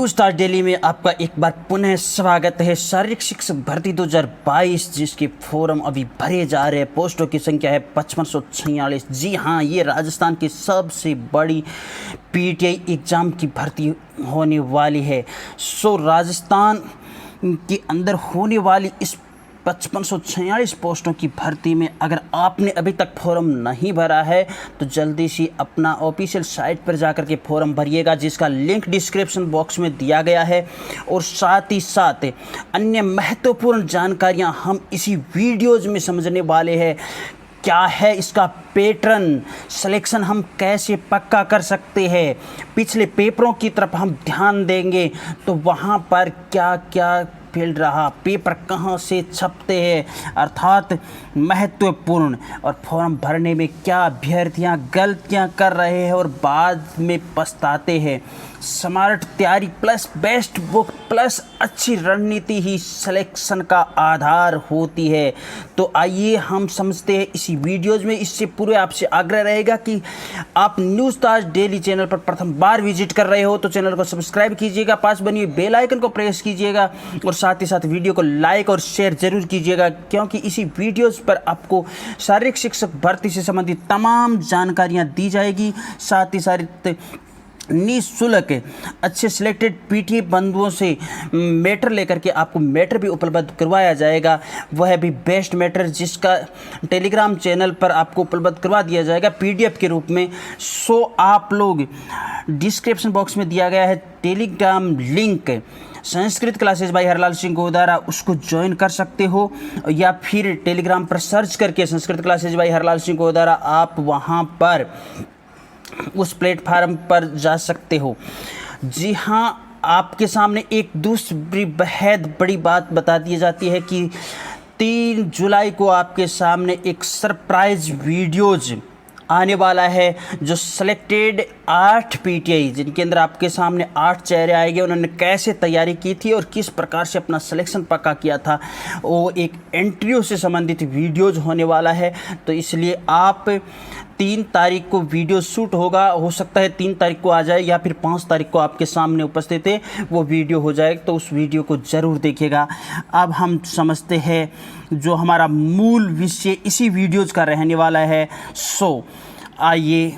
News star daily में आपका एक बार पुनः स्वागत है। शारीरिक शिक्षक भर्ती 2022 जिसके फॉर्म अभी भरे जा रहे हैं। पोस्टों की संख्या है 5546। जी हाँ, ये राजस्थान की सबसे बड़ी पीटीआई एग्ज़ाम की भर्ती होने वाली है। राजस्थान के अंदर होने वाली इस 5546 पोस्टों की भर्ती में अगर आपने अभी तक फॉर्म नहीं भरा है तो जल्दी से अपना ऑफिशियल साइट पर जाकर के फॉर्म भरिएगा, जिसका लिंक डिस्क्रिप्शन बॉक्स में दिया गया है। और साथ ही साथ अन्य महत्वपूर्ण जानकारियां हम इसी वीडियोज़ में समझने वाले हैं। क्या है इसका पैटर्न, सिलेक्शन हम कैसे पक्का कर सकते हैं, पिछले पेपरों की तरफ हम ध्यान देंगे तो वहाँ पर क्या क्या फील्ड रहा, पेपर कहाँ से छपते हैं, अर्थात महत्वपूर्ण, और फॉर्म भरने में क्या अभ्यर्थियाँ गलतियाँ कर रहे हैं और बाद में पछताते हैं। स्मार्ट तैयारी प्लस बेस्ट बुक प्लस अच्छी रणनीति ही सिलेक्शन का आधार होती है। तो आइए हम समझते हैं इसी वीडियोज़ में। इससे पूर्व आपसे आग्रह रहेगा कि आप न्यूज़ स्टार डेली चैनल पर प्रथम बार विजिट कर रहे हो तो चैनल को सब्सक्राइब कीजिएगा, पास बनी हुई बेल आइकन को प्रेस कीजिएगा और साथ ही साथ वीडियो को लाइक और शेयर जरूर कीजिएगा, क्योंकि इसी वीडियोज़ पर आपको शारीरिक शिक्षक भर्ती से संबंधित तमाम जानकारियाँ दी जाएगी। साथ ही साथ निःशुल्क अच्छे सिलेक्टेड पीटीआई बंधुओं से मैटर लेकर के आपको मैटर भी उपलब्ध करवाया जाएगा, वह भी बेस्ट मैटर, जिसका टेलीग्राम चैनल पर आपको उपलब्ध करवा दिया जाएगा पीडीएफ के रूप में। आप लोग डिस्क्रिप्शन बॉक्स में दिया गया है Telegram link, Sanskrit classes bye Harlal Singh Godara, उसको ज्वाइन कर सकते हो, या फिर टेलीग्राम पर सर्च करके संस्कृत क्लासेस बाय हरलाल सिंह गोदारा आप वहाँ पर उस प्लेटफार्म पर जा सकते हो। जी हाँ, आपके सामने एक दूसरी बेहद बड़ी बात बता दी जाती है कि 3 जुलाई को आपके सामने एक सरप्राइज वीडियोज़ आने वाला है, जो सिलेक्टेड 8 पीटीआई जिनके अंदर आपके सामने 8 चेहरे आएंगे, उन्होंने कैसे तैयारी की थी और किस प्रकार से अपना सिलेक्शन पक्का किया था, वो एक इंटरव्यू से संबंधित वीडियोज़ होने वाला है। तो इसलिए आप 3 तारीख को वीडियो शूट होगा, हो सकता है 3 तारीख को आ जाए या फिर 5 तारीख को आपके सामने उपस्थित है वो वीडियो हो जाए, तो उस वीडियो को ज़रूर देखिएगा। अब हम समझते हैं जो हमारा मूल विषय इसी वीडियोज़ का रहने वाला है। आइए,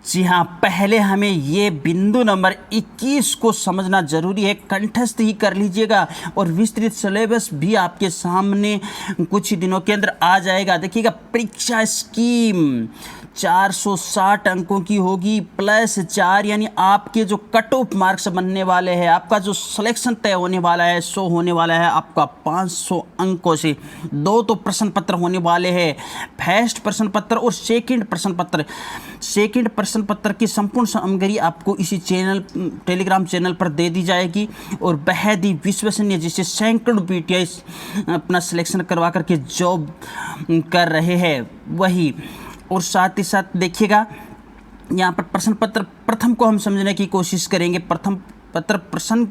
जी हाँ, पहले हमें ये बिंदु नंबर 21 को समझना जरूरी है, कंठस्थ ही कर लीजिएगा और विस्तृत सिलेबस भी आपके सामने कुछ ही दिनों के अंदर आ जाएगा। देखिएगा, परीक्षा स्कीम 460 अंकों की होगी प्लस 4, यानी आपके जो कट ऑफ मार्क्स बनने वाले हैं, आपका जो सिलेक्शन तय होने वाला है सो होने वाला है आपका 500 अंकों से। 2 तो प्रश्न पत्र होने वाले हैं, फर्स्ट प्रश्न पत्र और सेकंड प्रश्न पत्र। सेकंड प्रश्न पत्र की संपूर्ण सामग्री आपको इसी चैनल टेलीग्राम चैनल पर दे दी जाएगी और बेहद ही विश्वसनीय, जिससे सैकड़ों पीटीआई अपना सिलेक्शन करवा करके जॉब कर रहे हैं वही। और साथ ही साथ देखिएगा, यहाँ पर प्रश्न पत्र प्रथम को हम समझने की कोशिश करेंगे। प्रथम पत्र प्रश्न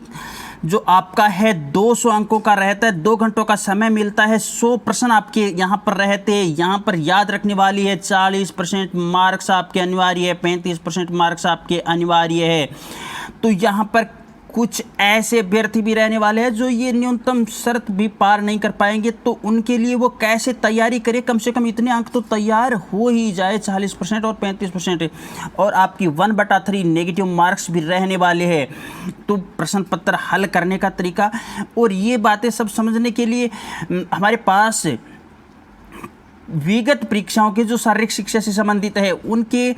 जो आपका है 200 अंकों का रहता है, 2 घंटों का समय मिलता है, 100 प्रश्न आपके यहाँ पर रहते हैं। यहाँ पर याद रखने वाली है 40% मार्क्स आपके अनिवार्य है, 35% मार्क्स आपके अनिवार्य है। तो यहाँ पर कुछ ऐसे अभ्यर्थी भी रहने वाले हैं जो ये न्यूनतम शर्त भी पार नहीं कर पाएंगे, तो उनके लिए वो कैसे तैयारी करें, कम से कम इतने अंक तो तैयार हो ही जाए, 40% और 35%, और आपकी 1/3 नेगेटिव मार्क्स भी रहने वाले हैं। तो प्रश्न पत्र हल करने का तरीका और ये बातें सब समझने के लिए हमारे पास विगत परीक्षाओं के जो शारीरिक शिक्षा से संबंधित है उनके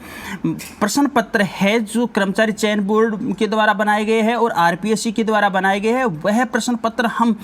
प्रश्न पत्र है, जो कर्मचारी चयन बोर्ड के द्वारा बनाए गए हैं और आरपीएससी के द्वारा बनाए गए हैं, वह प्रश्न पत्र हम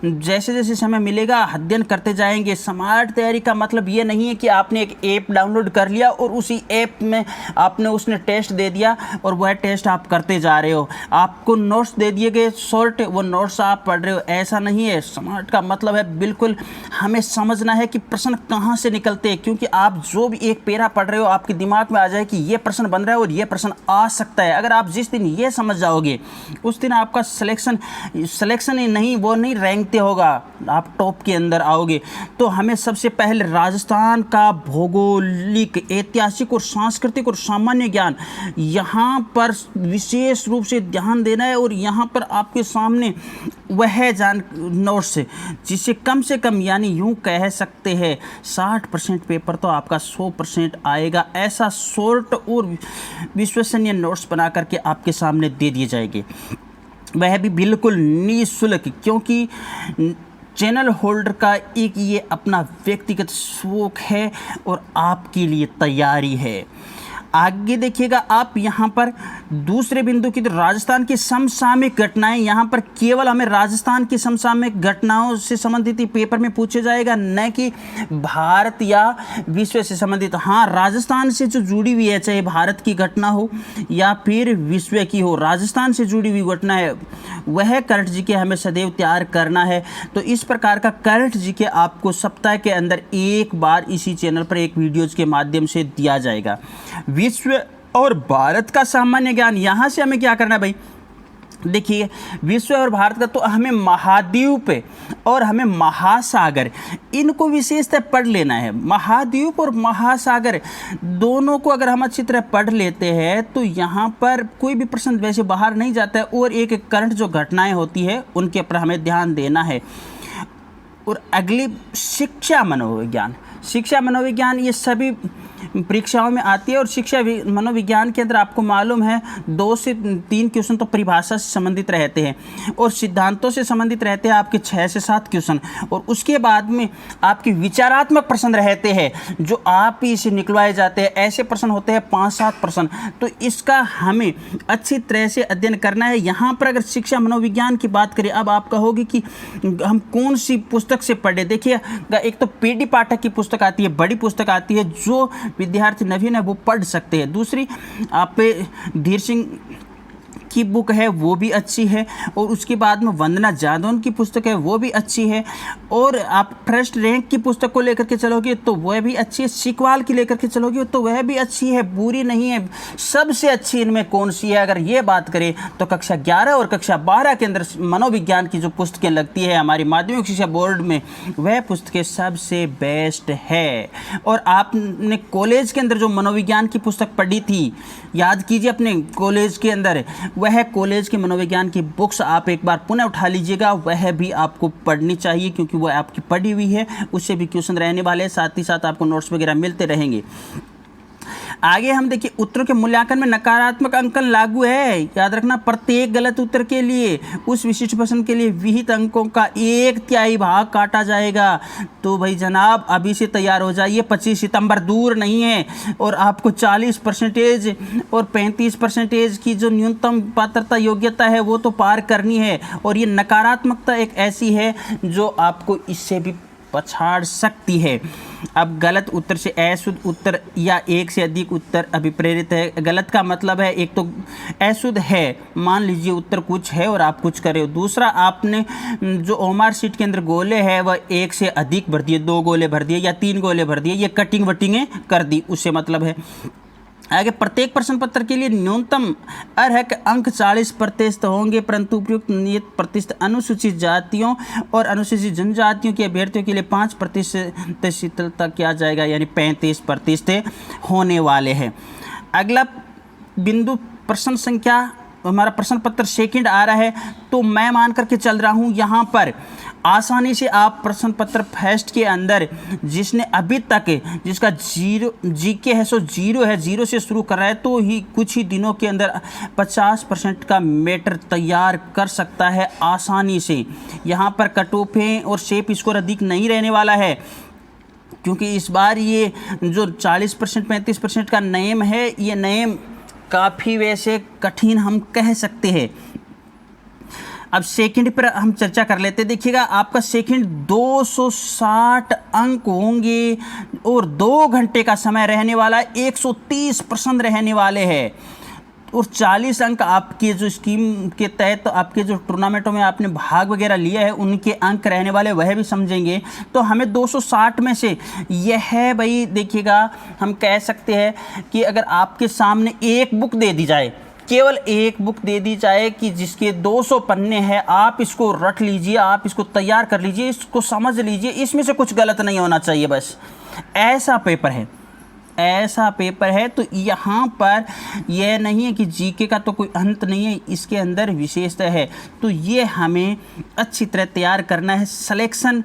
जैसे जैसे समय मिलेगा अध्ययन करते जाएंगे। स्मार्ट तैयारी का मतलब ये नहीं है कि आपने एक ऐप डाउनलोड कर लिया और उसी ऐप में आपने उसने टेस्ट दे दिया और वह टेस्ट आप करते जा रहे हो, आपको नोट्स दे दिए गए शॉर्ट, वो नोट्स आप पढ़ रहे हो, ऐसा नहीं है। स्मार्ट का मतलब है बिल्कुल हमें समझना है कि प्रश्न कहाँ से निकलते हैं, क्योंकि आप जो भी एक पेरा पढ़ रहे हो आपके दिमाग में आ जाए कि ये प्रश्न बन रहा है और ये प्रश्न आ सकता है। अगर आप जिस दिन ये समझ जाओगे उस दिन आपका सिलेक्शन ही नहीं, वो नहीं रैंकते होगा, आप टॉप के अंदर आओगे। तो हमें सबसे पहले राजस्थान का भौगोलिक, ऐतिहासिक और सांस्कृतिक और सामान्य ज्ञान यहाँ पर विशेष रूप से ध्यान देना है। और यहाँ पर आपके सामने वह नोट्स जिससे कम से कम, यानी यूँ कह सकते हैं 60% पेपर तो आपका 100% आएगा। ऐसा शॉर्ट और विश्वसनीय नोट्स बना करके आपके सामने दे दिए जाएंगे, वह भी बिल्कुल निःशुल्क, क्योंकि चैनल होल्डर का एक ये अपना व्यक्तिगत शौक है और आपके लिए तैयारी है। आगे देखिएगा आप यहाँ पर दूसरे बिंदु की, तो राजस्थान की समसामयिक घटनाएं, यहाँ पर केवल हमें राजस्थान की समसामयिक घटनाओं से संबंधित ही पेपर में पूछे जाएगा, न कि भारत या विश्व से संबंधित। हाँ, राजस्थान से जो जुड़ी हुई है, चाहे भारत की घटना हो या फिर विश्व की हो, राजस्थान से जुड़ी हुई घटना है, वह करंट जीके हमें सदैव तैयार करना है। तो इस प्रकार का करंट जीके आपको सप्ताह के अंदर एक बार इसी चैनल पर एक वीडियोज़ के माध्यम से दिया जाएगा। विश्व और भारत का सामान्य ज्ञान, यहाँ से हमें क्या करना है भाई, देखिए विश्व और भारत का, तो हमें महाद्वीप और हमें महासागर, इनको विशेषतः पढ़ लेना है। महाद्वीप और महासागर दोनों को अगर हम अच्छी तरह पढ़ लेते हैं तो यहाँ पर कोई भी प्रश्न वैसे बाहर नहीं जाता है, और एक एक करंट जो घटनाएं होती है उनके ऊपर हमें ध्यान देना है। और अगली शिक्षा मनोविज्ञान ये सभी परीक्षाओं में आती है। और शिक्षा मनोविज्ञान के अंदर आपको मालूम है 2 से 3 क्वेश्चन तो परिभाषा से संबंधित रहते हैं और सिद्धांतों से संबंधित रहते हैं आपके 6 से 7 क्वेश्चन, और उसके बाद में आपके विचारात्मक प्रश्न रहते हैं जो आप ही से निकलवाए जाते हैं। ऐसे प्रश्न होते हैं 5-7 प्रश्न, तो इसका हमें अच्छी तरह से अध्ययन करना है। यहाँ पर अगर शिक्षा मनोविज्ञान की बात करें, अब आप कहोगे कि हम कौन सी पुस्तक से पढ़े। देखिए, एक तो पीडी पाठक की पुस्तक आती है, बड़ी पुस्तक आती है जो विद्यार्थी नवीन है वो पढ़ सकते हैं। दूसरी आप धीर सिंह की बुक है वो भी अच्छी है, और उसके बाद में वंदना जादौन की पुस्तक है वो भी अच्छी है, और आप फर्स्ट रैंक की पुस्तक को लेकर के चलोगे तो वह भी अच्छी है, सीकवाल की लेकर के चलोगे तो वह भी अच्छी है, बुरी नहीं है। सबसे अच्छी इनमें कौन सी है अगर ये बात करें तो कक्षा 11 और कक्षा 12 के अंदर मनोविज्ञान की जो पुस्तकें लगती है हमारी माध्यमिक शिक्षा बोर्ड में, वह पुस्तकें सबसे बेस्ट है। और आपने कॉलेज के अंदर जो मनोविज्ञान की पुस्तक पढ़ी थी, याद कीजिए अपने कॉलेज के अंदर, वह कॉलेज के मनोविज्ञान की बुक्स आप एक बार पुनः उठा लीजिएगा, वह भी आपको पढ़नी चाहिए क्योंकि वह आपकी पढ़ी हुई है, उससे भी क्वेश्चन रहने वाले हैं, साथ ही साथ आपको नोट्स वगैरह मिलते रहेंगे। आगे हम देखिए उत्तरों के मूल्यांकन में नकारात्मक अंकन लागू है। याद रखना, प्रत्येक गलत उत्तर के लिए उस विशिष्ट प्रश्न के लिए विहित अंकों का 1/3 भाग काटा जाएगा। तो भाई जनाब अभी से तैयार हो जाइए, 25 सितंबर दूर नहीं है और आपको 40% और 35% की जो न्यूनतम पात्रता योग्यता है वो तो पार करनी है। और ये नकारात्मकता एक ऐसी है जो आपको इससे भी पछाड़ सकती है। अब गलत उत्तर से अशुद्ध उत्तर या एक से अधिक उत्तर अभिप्रेरित है। गलत का मतलब है एक तो अशुद्ध है, मान लीजिए उत्तर कुछ है और आप कुछ कर रहे हो। दूसरा, आपने जो ओमार शीट के अंदर गोले है वह 1 से अधिक भर दिए, 2 गोले भर दिए या 3 गोले भर दिए, ये कटिंग वटिंगें कर दी, उससे मतलब है। आगे प्रत्येक प्रश्न पत्र के लिए न्यूनतम अर्हक अंक 40% होंगे, परंतु उपयुक्त नियत प्रतिशत अनुसूचित जातियों और अनुसूचित जनजातियों के अभ्यर्थियों के लिए 5% शीतलता किया जाएगा, यानी 35% होने वाले हैं। अगला बिंदु प्रश्न संख्या, हमारा प्रश्न पत्र सेकंड आ रहा है, तो मैं मान करके चल रहा हूँ यहाँ पर आसानी से आप प्रश्न पत्र फर्स्ट के अंदर जिसने अभी तक जिसका जीके है सो 0 है, 0 से शुरू कर रहा है, तो ही कुछ ही दिनों के अंदर 50% का मैटर तैयार कर सकता है आसानी से। यहाँ पर कट ऑफें और शेप स्कोर अधिक नहीं रहने वाला है, क्योंकि इस बार ये जो 40% 35% का नेम है, ये नेम काफ़ी वैसे कठिन हम कह सकते हैं। अब सेकंड पर हम चर्चा कर लेते हैं। देखिएगा, आपका सेकंड 260 अंक होंगे और 2 घंटे का समय रहने वाला है, 130 प्रश्न रहने वाले हैं। और 40 अंक आपके जो स्कीम के तहत आपके जो टूर्नामेंटों में आपने भाग वगैरह लिया है उनके अंक रहने वाले वह भी समझेंगे। तो हमें 260 में से यह है भाई, देखिएगा हम कह सकते हैं कि अगर आपके सामने एक बुक दे दी जाए, केवल एक बुक दे दी जाए कि जिसके 200 पन्ने हैं, आप इसको रट लीजिए, आप इसको तैयार कर लीजिए, इसको समझ लीजिए, इसमें से कुछ गलत नहीं होना चाहिए, बस ऐसा पेपर है, ऐसा पेपर है। तो यहाँ पर यह नहीं है कि जीके का तो कोई अंत नहीं है, इसके अंदर विशेषता है। तो ये हमें अच्छी तरह तैयार करना है। सिलेक्शन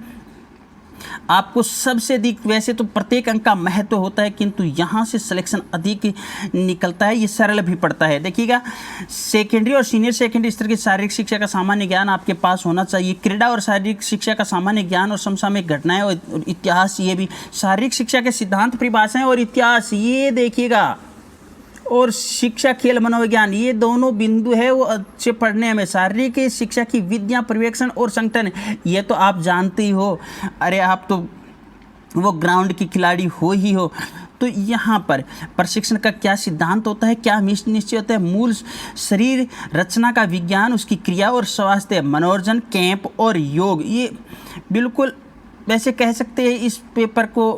आपको सबसे अधिक, वैसे तो प्रत्येक अंक का महत्व होता है किंतु यहाँ से सिलेक्शन अधिक निकलता है, ये सरल भी पड़ता है। देखिएगा, सेकेंडरी और सीनियर सेकेंडरी स्तर की शारीरिक शिक्षा का सामान्य ज्ञान आपके पास होना चाहिए। क्रीड़ा और शारीरिक शिक्षा का सामान्य ज्ञान और समसामयिक घटनाएं और इतिहास, ये भी शारीरिक शिक्षा के सिद्धांत, परिभाषाएं और इतिहास, ये देखिएगा, और शिक्षा खेल मनोविज्ञान, ये दोनों बिंदु है वो अच्छे पढ़ने में। शारीरिक शिक्षा की विद्या, पर्यवेक्षण और संगठन, ये तो आप जानते ही हो, अरे आप तो वो ग्राउंड की खिलाड़ी हो ही हो। तो यहाँ पर प्रशिक्षण का क्या सिद्धांत होता है, क्या निश्चय होता है, मूल शरीर रचना का विज्ञान, उसकी क्रिया और स्वास्थ्य, मनोरंजन, कैंप और योग, ये बिल्कुल वैसे कह सकते हैं इस पेपर को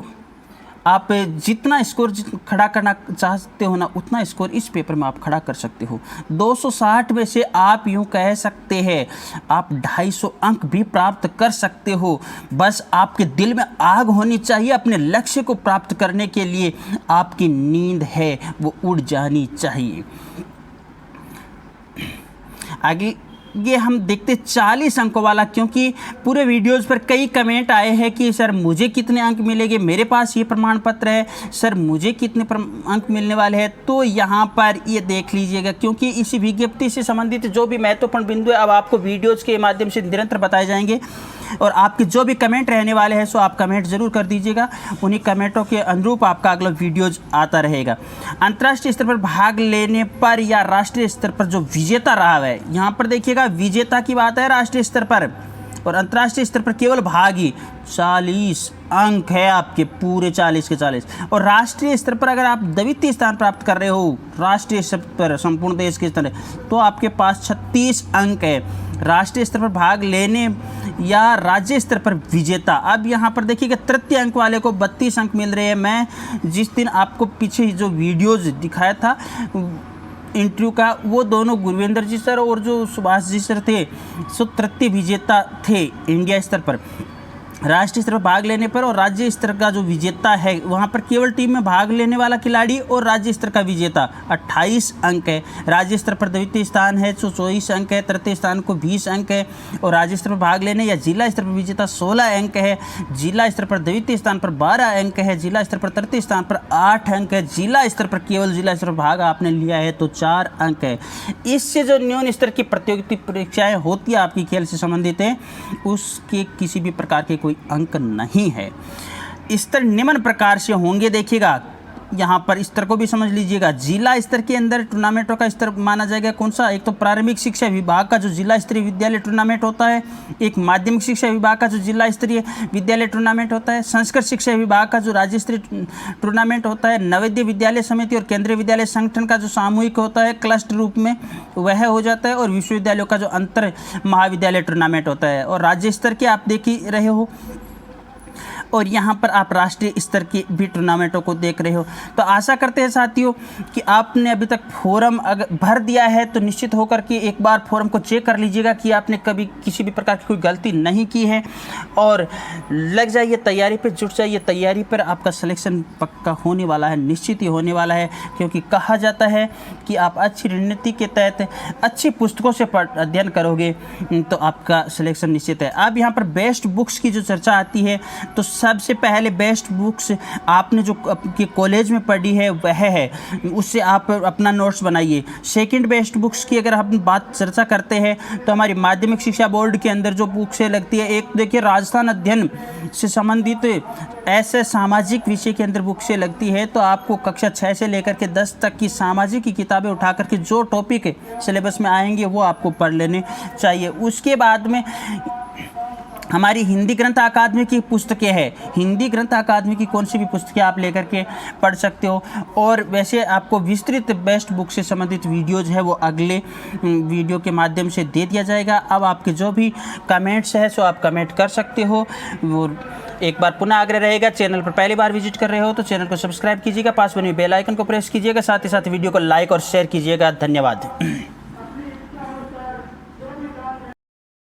आप जितना स्कोर खड़ा करना चाहते हो ना, उतना स्कोर इस पेपर में आप खड़ा कर सकते हो। 260 में से आप यूँ कह सकते हैं आप 250 अंक भी प्राप्त कर सकते हो। बस आपके दिल में आग होनी चाहिए, अपने लक्ष्य को प्राप्त करने के लिए आपकी नींद है वो उड़ जानी चाहिए। आगे ये हम देखते 40 अंकों वाला, क्योंकि पूरे वीडियोस पर कई कमेंट आए हैं कि सर मुझे कितने अंक मिलेंगे, मेरे पास ये प्रमाण पत्र है, सर मुझे कितने अंक मिलने वाले हैं। तो यहाँ पर ये देख लीजिएगा, क्योंकि इसी विज्ञप्ति से संबंधित जो भी महत्वपूर्ण बिंदु है अब आपको वीडियोज़ के माध्यम से निरंतर बताए जाएंगे। और आपके जो भी कमेंट रहने वाले हैं सो आप कमेंट ज़रूर कर दीजिएगा, उन्हीं कमेंटों के अनुरूप आपका अगला वीडियोज आता रहेगा। अंतर्राष्ट्रीय स्तर पर भाग लेने पर या राष्ट्रीय स्तर पर जो विजेता रहा है, यहाँ पर देखिएगा विजेता की बात है राष्ट्रीय स्तर पर, और अंतर्राष्ट्रीय स्तर पर केवल भागी 40 अंक है आपके, पूरे 40 के 40। और राष्ट्रीय स्तर पर अगर आप द्वितीय स्थान प्राप्त कर रहे हो राष्ट्रीय स्तर पर संपूर्ण देश के स्तर, तो आपके पास 36 अंक है। राष्ट्रीय स्तर पर भाग लेने या राज्य स्तर पर विजेता, अब यहाँ पर देखिएगा तृतीय अंक वाले को 32 अंक मिल रहे हैं। मैं जिस दिन आपको पीछे जो वीडियोज दिखाया था इंटरव्यू का, वो दोनों गुरविंदर जी सर और जो सुभाष जी सर थे, सो तृतीय विजेता थे इंडिया स्तर पर राष्ट्रीय स्तर पर भाग लेने पर। और राज्य स्तर का जो विजेता है वहाँ पर केवल टीम में भाग लेने वाला खिलाड़ी और राज्य स्तर का विजेता 28 अंक है। राज्य स्तर पर द्वितीय स्थान है तो 24 अंक है, तृतीय स्थान को 20 अंक है। और राज्य स्तर पर भाग लेने या जिला स्तर पर विजेता 16 अंक है, जिला स्तर पर द्वितीय स्थान पर 12 अंक है, जिला स्तर पर तृतीय स्थान पर 8 अंक है, जिला स्तर पर केवल जिला स्तर पर भाग आपने लिया है तो 4 अंक है। इससे जो न्यून स्तर की प्रतियोगिता परीक्षाएँ होती है आपकी खेल से संबंधित है, उसके किसी भी प्रकार के अंक नहीं है। स्तर निम्न प्रकार से होंगे, देखिएगा यहाँ पर स्तर को भी समझ लीजिएगा। जिला स्तर के अंदर टूर्नामेंटों का स्तर माना जाएगा कौन सा, एक तो प्रारंभिक शिक्षा विभाग का जो जिला स्तरीय विद्यालय टूर्नामेंट होता है, एक माध्यमिक शिक्षा विभाग का जो जिला स्तरीय विद्यालय टूर्नामेंट होता है, संस्कृत शिक्षा विभाग का जो राज्य स्तरीय टूर्नामेंट होता है, नवोदय विद्यालय समिति और केंद्रीय विद्यालय संगठन का जो सामूहिक होता है क्लस्टर रूप में वह हो जाता है, और विश्वविद्यालयों का जो अंतर महाविद्यालय टूर्नामेंट होता है। और राज्य स्तर के आप देख ही रहे हो, और यहाँ पर आप राष्ट्रीय स्तर के भी टूर्नामेंटों को देख रहे हो। तो आशा करते हैं साथियों कि आपने अभी तक फॉर्म अगर भर दिया है तो निश्चित होकर के एक बार फॉर्म को चेक कर लीजिएगा कि आपने कभी किसी भी प्रकार की कोई गलती नहीं की है, और लग जाइए तैयारी पे, जुट जाइए तैयारी पर। आपका सिलेक्शन पक्का होने वाला है, निश्चित ही होने वाला है, क्योंकि कहा जाता है कि आप अच्छी रणनीति के तहत अच्छी पुस्तकों से अध्ययन करोगे तो आपका सिलेक्शन निश्चित है। अब यहाँ पर बेस्ट बुक्स की जो चर्चा आती है, तो सबसे पहले बेस्ट बुक्स आपने जो आपके कॉलेज में पढ़ी है वह है, उससे आप अपना नोट्स बनाइए। सेकंड बेस्ट बुक्स की अगर हम बात चर्चा करते हैं तो हमारी माध्यमिक शिक्षा बोर्ड के अंदर जो बुक्स लगती है, एक देखिए राजस्थान अध्ययन से संबंधित ऐसे सामाजिक विषय के अंदर बुक्स लगती है, तो आपको कक्षा 6 से लेकर के 10 तक की सामाजिक की किताबें उठा करके जो टॉपिक सिलेबस में आएंगे वो आपको पढ़ लेने चाहिए। उसके बाद में हमारी हिंदी ग्रंथ अकादमी की पुस्तकें हैं। हिंदी ग्रंथ अकादमी की कौन सी भी पुस्तकें आप लेकर के पढ़ सकते हो। और वैसे आपको विस्तृत बेस्ट बुक से संबंधित वीडियोज है वो अगले वीडियो के माध्यम से दे दिया जाएगा। अब आपके जो भी कमेंट्स है सो आप कमेंट कर सकते हो। और एक बार पुनः आग्रह रहेगा, चैनल पर पहली बार विजिट कर रहे हो तो चैनल को सब्सक्राइब कीजिएगा, पास बनी बेल आइकन को प्रेस कीजिएगा, साथ ही साथ वीडियो को लाइक और शेयर कीजिएगा। धन्यवाद।